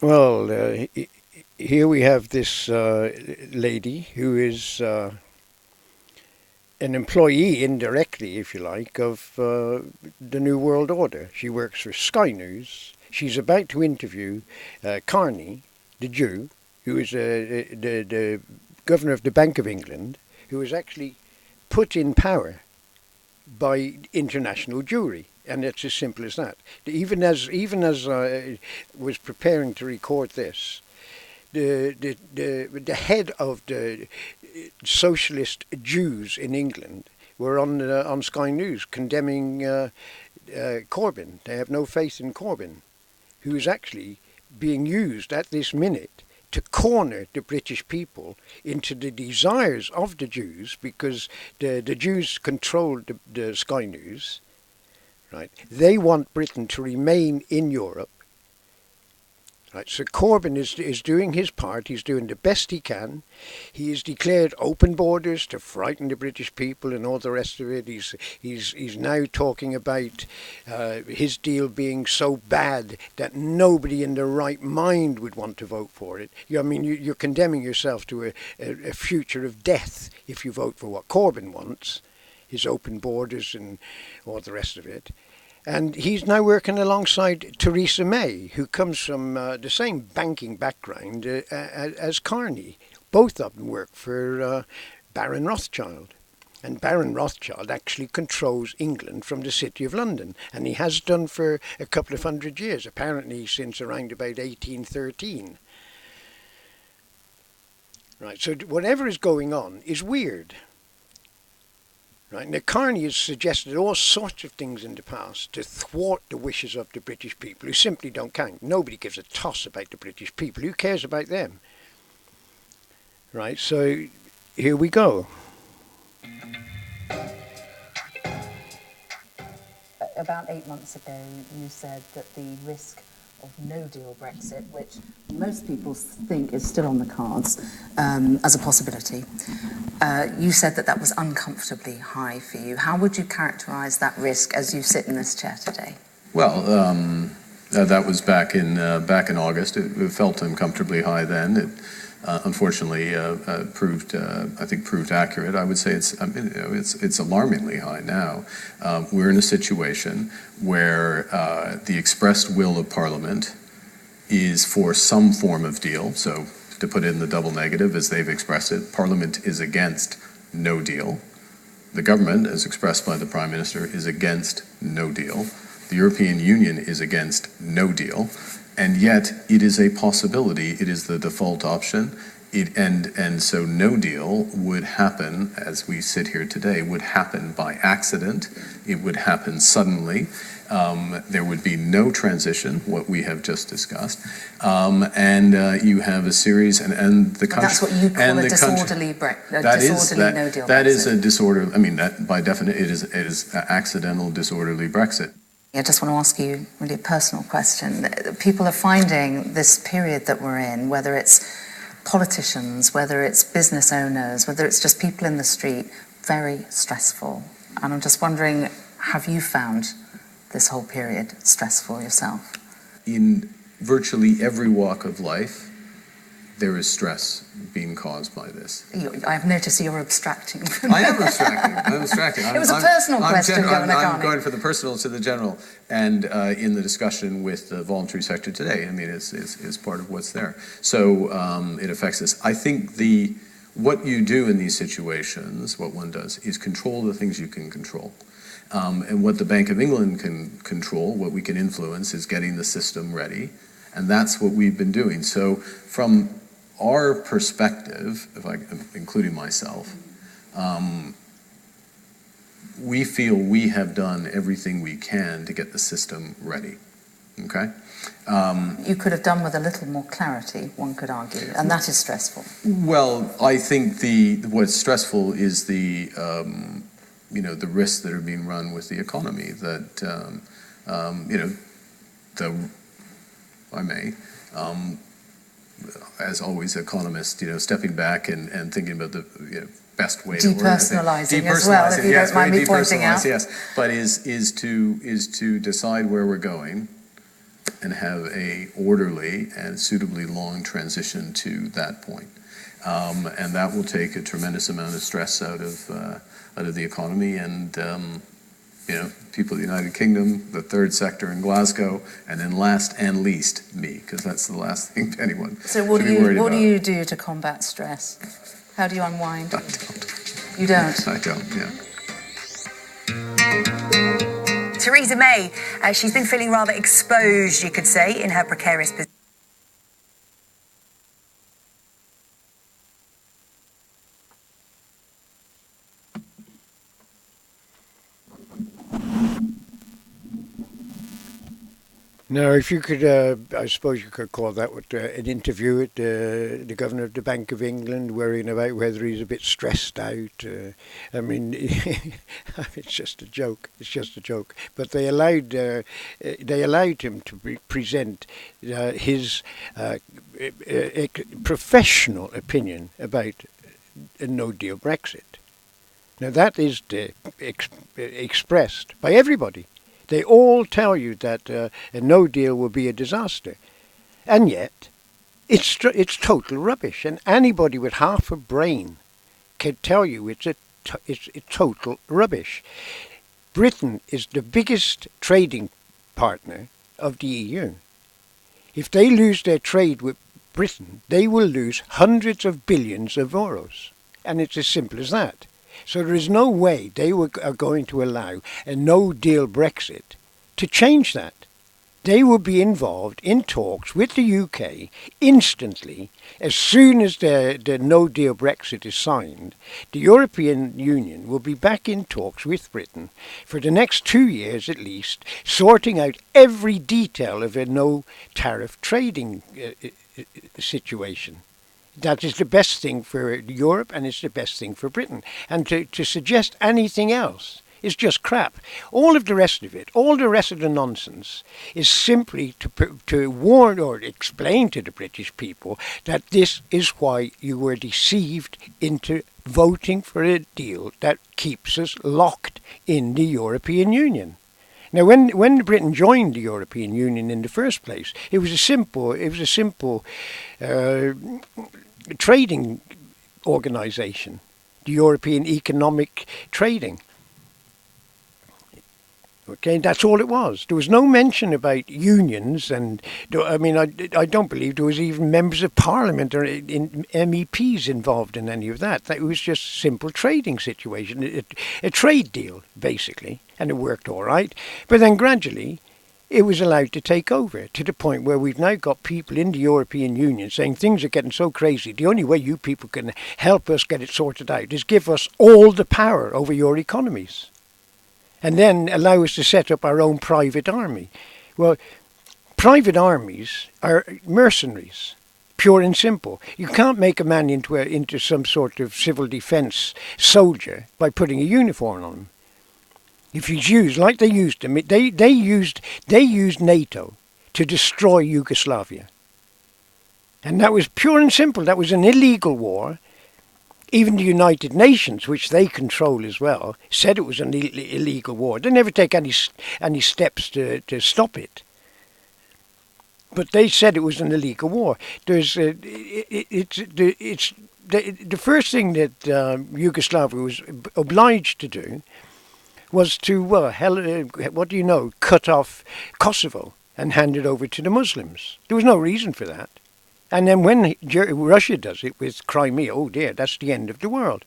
Well, here we have this lady who is an employee, indirectly, if you like, of the New World Order. She works for Sky News. She's about to interview Carney, the Jew, who is the governor of the Bank of England, who was actually put in power by international Jewry. And it's as simple as that. Even as I was preparing to record this, the head of the socialist Jews in England were on Sky News condemning Corbyn. They have no faith in Corbyn, who is actually being used at this minute to corner the British people into the desires of the Jews, because the Jews control the Sky News. Right? They want Britain to remain in Europe. Right? So Corbyn is doing his part. He's doing the best he can. He has declared open borders to frighten the British people and all the rest of it. He's now talking about his deal being so bad that nobody in their right mind would want to vote for it. You're condemning yourself to a future of death if you vote for what Corbyn wants, his open borders and all the rest of it. And he's now working alongside Theresa May, who comes from the same banking background as Carney. Both of them work for Baron Rothschild. And Baron Rothschild actually controls England from the City of London. And he has done for a couple of hundred years, apparently since around about 1813. Right, so whatever is going on is weird. Right. Now, Carney has suggested all sorts of things in the past to thwart the wishes of the British people, who simply don't count. Nobody gives a toss about the British people. Who cares about them? Right, so here we go. About 8 months ago, you said that the risk of no-deal Brexit, which most people think is still on the cards as a possibility, you said that was uncomfortably high for you. How would you characterise that risk as you sit in this chair today? Well, that was back in August. It felt uncomfortably high then. It unfortunately proved accurate. I would say it's alarmingly high now. We're in a situation where the expressed will of Parliament is for some form of deal. So, to put it in the double negative, as they've expressed it, Parliament is against no deal. The government, as expressed by the Prime Minister, is against no deal. The European Union is against no deal. And yet, it is a possibility. It is the default option. And so no deal would happen, as we sit here today, would happen by accident. It would happen suddenly. There would be no transition, what we have just discussed. And you have a series, and the country... That's what you call a disorderly no deal. That is a disorder. I mean, that by definition, it is accidental, disorderly Brexit. I just want to ask you really a personal question. People are finding this period that we're in, whether it's politicians, whether it's business owners, whether it's just people in the street, very stressful. And I'm just wondering, have you found this whole period stressful yourself? In virtually every walk of life, there is stress being caused by this. I've noticed you're abstracting. I am abstracting. It was a personal question, Governor Carney. I'm going from the personal to the general, and in the discussion with the voluntary sector today, I mean, it's part of what's there. So it affects us. I think what you do in these situations, what one does, is control the things you can control. And what the Bank of England can control, what we can influence, is getting the system ready. And that's what we've been doing. So from our perspective, including myself, we feel we have done everything we can to get the system ready. Okay? You could have done with a little more clarity, one could argue, and that is stressful. Well, I think what's stressful is the risks that are being run with the economy. That I may. As always, economists, stepping back and thinking about the best way to depersonalizing as well, if you don't mind me pointing out. Yes, but is to decide where we're going, and have a orderly and suitably long transition to that point. And that will take a tremendous amount of stress out of the economy and people of the United Kingdom, the third sector in Glasgow, and then last and least me, because that's the last thing anyone So what should be worried what about. do you do to combat stress? How do you unwind? I don't. You don't? I don't, yeah. Theresa May, she's been feeling rather exposed, you could say, in her precarious position. Now, if you could, I suppose you could call that an interview with the Governor of the Bank of England, worrying about whether he's a bit stressed out. I mean, it's just a joke. It's just a joke. But they allowed him to present his professional opinion about a no-deal Brexit. Now, that is expressed by everybody. They all tell you that a no deal will be a disaster, and yet it's total rubbish. And anybody with half a brain can tell you it's total rubbish. Britain is the biggest trading partner of the EU. If they lose their trade with Britain, they will lose hundreds of billions of euros, and it's as simple as that. So there is no way they are going to allow a no-deal Brexit to change that. They will be involved in talks with the UK instantly. As soon as the no-deal Brexit is signed, the European Union will be back in talks with Britain for the next 2 years at least, sorting out every detail of a no-tariff trading situation. That is the best thing for Europe, and it's the best thing for Britain. And to suggest anything else is just crap. All of the rest of it, all the rest of the nonsense, is simply to warn or explain to the British people that this is why you were deceived into voting for a deal that keeps us locked in the European Union. Now, when Britain joined the European Union in the first place, it was a simple trading organisation, the European Economic Trading. Okay, that's all it was. There was no mention about unions, and I mean, I don't believe there was even members of Parliament or MEPs involved in any of that. It was just a simple trading situation, a trade deal, basically, and it worked all right. But then gradually, it was allowed to take over to the point where we've now got people in the European Union saying things are getting so crazy. The only way you people can help us get it sorted out is give us all the power over your economies, and then allow us to set up our own private army. Well, private armies are mercenaries, pure and simple. You can't make a man into some sort of civil defence soldier by putting a uniform on him. If he's used like they used him, they used NATO to destroy Yugoslavia, and that was pure and simple. That was an illegal war. Even the United Nations, which they control as well, said it was an illegal war. They never take any steps to stop it. But they said it was an illegal war. There's the first thing that Yugoslavia was obliged to do was to, cut off Kosovo and hand it over to the Muslims. There was no reason for that. And then when Russia does it with Crimea, oh dear, that's the end of the world.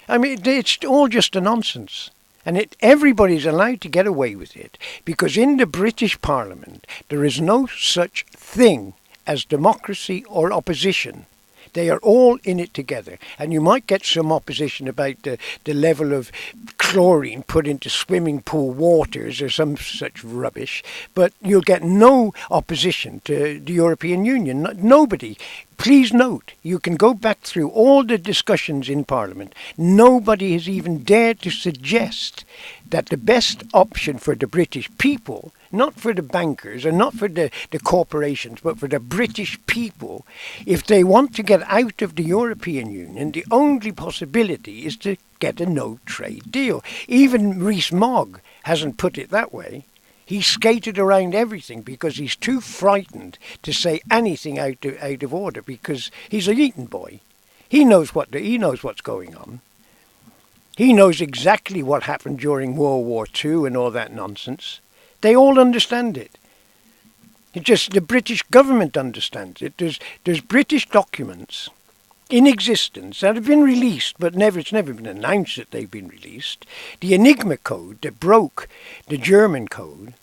I mean, it's all just a nonsense. And everybody's allowed to get away with it because in the British Parliament there is no such thing as democracy or opposition. They are all in it together. And you might get some opposition about the level of chlorine put into swimming pool waters or some such rubbish, but you'll get no opposition to the European Union. Nobody. Please note, you can go back through all the discussions in Parliament. Nobody has even dared to suggest that the best option for the British people, not for the bankers and not for the corporations, but for the British people, if they want to get out of the European Union, the only possibility is to get a no-trade deal. Even Rees-Mogg hasn't put it that way. He skated around everything because he's too frightened to say anything out of order, because he's a Eton boy. He knows what's going on. He knows exactly what happened during World War II and all that nonsense. They all understand it. It's just the British government understands it. There's British documents in existence that have been released, but it's never been announced that they've been released. The Enigma code that broke the German code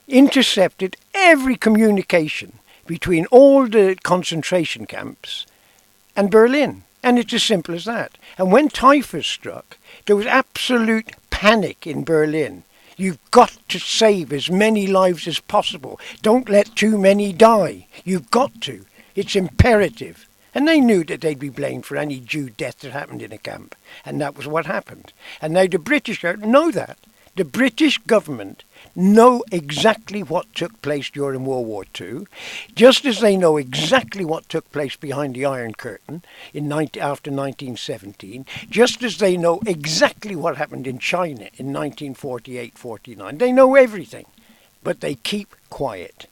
intercepted every communication between all the concentration camps and Berlin. And it's as simple as that. And when typhus struck, there was absolute panic in Berlin. You've got to save as many lives as possible. Don't let too many die. You've got to. It's imperative. And they knew that they'd be blamed for any Jew death that happened in a camp. And that was what happened. And now the British know that. The British government know exactly what took place during World War II, just as they know exactly what took place behind the Iron Curtain after 1917, just as they know exactly what happened in China in 1948-49. They know everything, but they keep quiet.